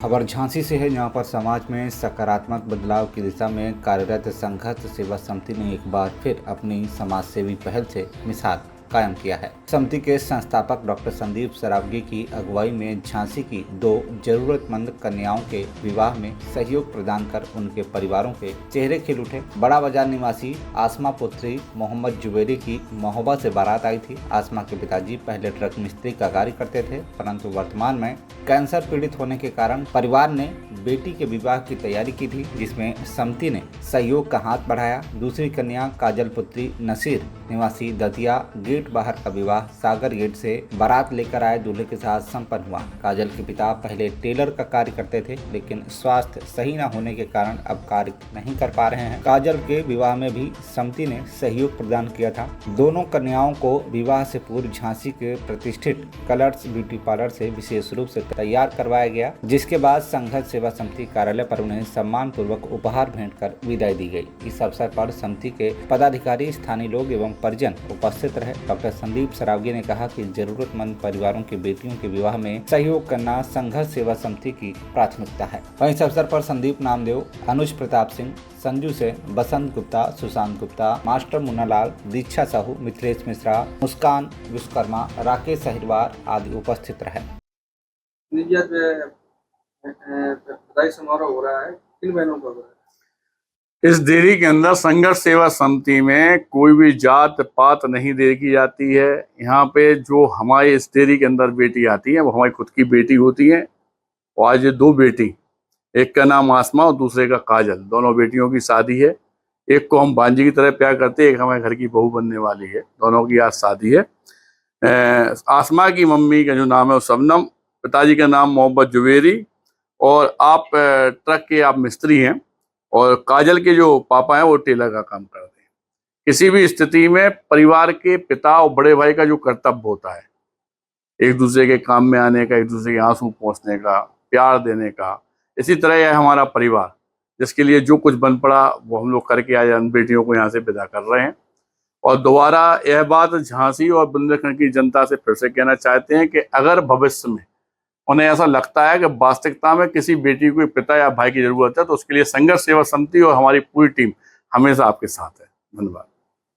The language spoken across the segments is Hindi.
खबर झांसी से है, जहां पर समाज में सकारात्मक बदलाव की दिशा में कार्यरत संघर्ष सेवा समिति ने एक बार फिर अपनी समाजसेवी पहल से मिसाल कायम किया है। समिति के संस्थापक डॉक्टर संदीप सरावगी की अगुवाई में झांसी की 2 जरूरतमंद कन्याओं के विवाह में सहयोग प्रदान कर उनके परिवारों के चेहरे खिल उठे। बड़ा बाजार निवासी आसमा पुत्री मोहम्मद जुबेरी की महोबा से बारात आई थी। आसमा के पिताजी पहले ट्रक मिस्त्री का कार्य करते थे, परंतु वर्तमान में कैंसर पीड़ित होने के कारण परिवार ने बेटी के विवाह की तैयारी की थी, जिसमें समिति ने सहयोग का हाथ बढ़ाया। दूसरी कन्या काजल पुत्री नसीर निवासी दतिया गेट बाहर का विवाह सागर गेट से बारात लेकर आए दूल्हे के साथ संपन्न हुआ। काजल के पिता पहले टेलर का कार्य करते थे, लेकिन स्वास्थ्य सही न होने के कारण अब कार्य नहीं कर पा रहे हैं। काजल के विवाह में भी समिति ने सहयोग प्रदान किया था। दोनों कन्याओं को विवाह से पूर्व झांसी के प्रतिष्ठित कलर्स ब्यूटी पार्लर से विशेष रूप से तैयार करवाया गया, जिसके बाद संघर्ष सेवा समिति कार्यालय पर उन्हें सम्मान पूर्वक उपहार भेंट कर विदाई दी गई। इस अवसर पर समिति के पदाधिकारी, स्थानीय लोग एवं परिजन उपस्थित रहे। डॉक्टर संदीप सरावगी ने कहा कि जरूरतमंद परिवारों की बेटियों के विवाह में सहयोग करना संघर्ष सेवा समिति की प्राथमिकता है। वहीं इस अवसर पर संदीप नामदेव, अनुज प्रताप सिंह, संजू से बसंत गुप्ता, सुशांत गुप्ता, मास्टर मुन्नालाल, दीक्षा साहू, मिथिलेश मिश्रा, मुस्कान विश्वकर्मा, राकेश अहिरवार आदि उपस्थित रहे। बधाई समारोह हो रहा है, किन बहनों का हो रहा है? इस डेयरी के अंदर संघर्ष सेवा समिति में कोई भी जात पात नहीं देखी जाती है। यहाँ पे जो हमारे इस डेयरी के अंदर बेटी आती है वो हमारी खुद की बेटी होती है। और आज ये 2 बेटी, एक का नाम आसमा और दूसरे का काजल, दोनों बेटियों की शादी है। एक को हम भांजी की तरह प्यार करते हैं, एक हमारे घर की बहू बनने वाली है। दोनों की आज शादी है। आसमा की मम्मी का जो नाम है वो शबनम, पिताजी का नाम मोहम्मद जुबेरी, और आप ट्रक के आप मिस्त्री हैं। और काजल के जो पापा हैं वो टेलर का काम करते हैं। किसी भी स्थिति में परिवार के पिता और बड़े भाई का जो कर्तव्य होता है, एक दूसरे के काम में आने का, एक दूसरे के आंसू पोंछने का, प्यार देने का, इसी तरह यह हमारा परिवार, जिसके लिए जो कुछ बन पड़ा वो हम लोग करके आज इन बेटियों को यहाँ से विदा कर रहे हैं। और दोबारा यह बात झांसी और बुंदेलखंड की जनता से फिर से कहना चाहते हैं कि अगर भविष्य में उन्हें ऐसा लगता है कि वास्तविकता में किसी बेटी को पिता या भाई की जरूरत है, तो उसके लिए संघर्ष सेवा समिति और हमारी पूरी टीम हमेशा आपके साथ है। धन्यवाद।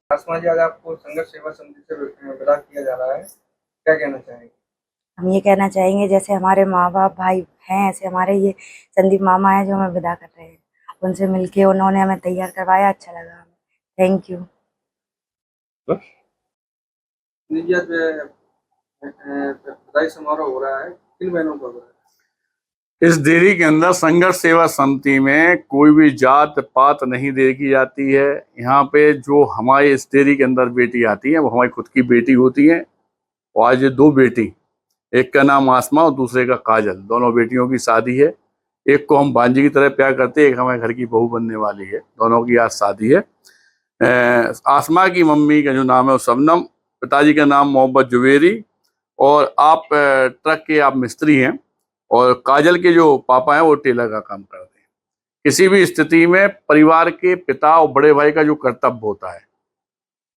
आसमा जी, आज आपको संघर्ष सेवा समिति से विदा किया जा रहा है, क्या कहना चाहेंगे? हम ये कहना चाहेंगे, जैसे हमारे माँ बाप भाई हैं, ऐसे हमारे ये संदीप मामा हैं जो हमें विदा कर रहे हैं। उनसे मिलके उन्होंने हमें तैयार करवाया, अच्छा लगा हमें। Thank you. बधाई समारोह हो रहा है, किन बहनों का हो रहा है? इस डेयरी के अंदर संघर्ष सेवा समिति में कोई भी जात पात नहीं देखी जाती है। यहाँ पे जो हमारे इस डेयरी के अंदर बेटी आती है वो हमारी खुद की बेटी होती है। और आज ये 2 बेटी, एक का नाम आसमा और दूसरे का काजल, दोनों बेटियों की शादी है। एक को हम भांजी की तरह प्यार करते हैं, एक हमारे घर की बहू बनने वाली है। दोनों की आज शादी है। आसमा की मम्मी का जो नाम है वो शबनम, पिताजी का नाम मोहम्मद जुबेरी, और आप ट्रक के आप मिस्त्री हैं। और काजल के जो पापा हैं वो टेलर का काम करते हैं। किसी भी स्थिति में परिवार के पिता और बड़े भाई का जो कर्तव्य होता है,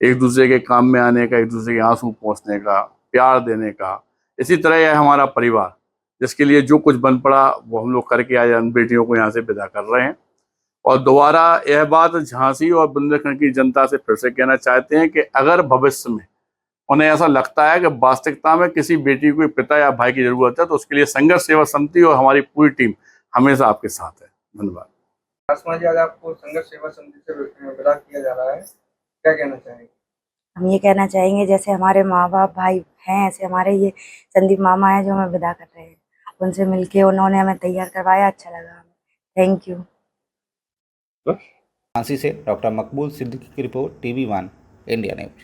एक दूसरे के काम में आने का, एक दूसरे के आंसू पोंछने का, प्यार देने का, इसी तरह यह हमारा परिवार, जिसके लिए जो कुछ बन पड़ा वो हम लोग करके आज इन बेटियों को यहाँ से विदा कर रहे हैं। और दोबारा यह बात झांसी और बुंदेलखंड की जनता से फिर से कहना चाहते हैं कि अगर भविष्य में उन्हें ऐसा लगता है कि वास्तविकता में किसी बेटी को पिता या भाई की जरूरत है, तो उसके लिए संघर्ष सेवा समिति और हमारी पूरी टीम हमेशा आपके साथ है। धन्यवाद। आसमा जी, आज आपको संघर्ष सेवा समिति से विदा किया जा रहा है, क्या कहना चाहेंगे? हम ये कहना चाहेंगे, जैसे हमारे माँ बाप भाई हैं, ऐसे हमारे ये संदीप मामा हैं जो हमें विदा कर रहे हैं। उनसे मिलके उन्होंने हमें तैयार करवाया, अच्छा लगा हमें। Thank you. झांसी से डॉक्टर मकबूल सिद्दीकी की रिपोर्ट, TV1 इंडिया न्यूज।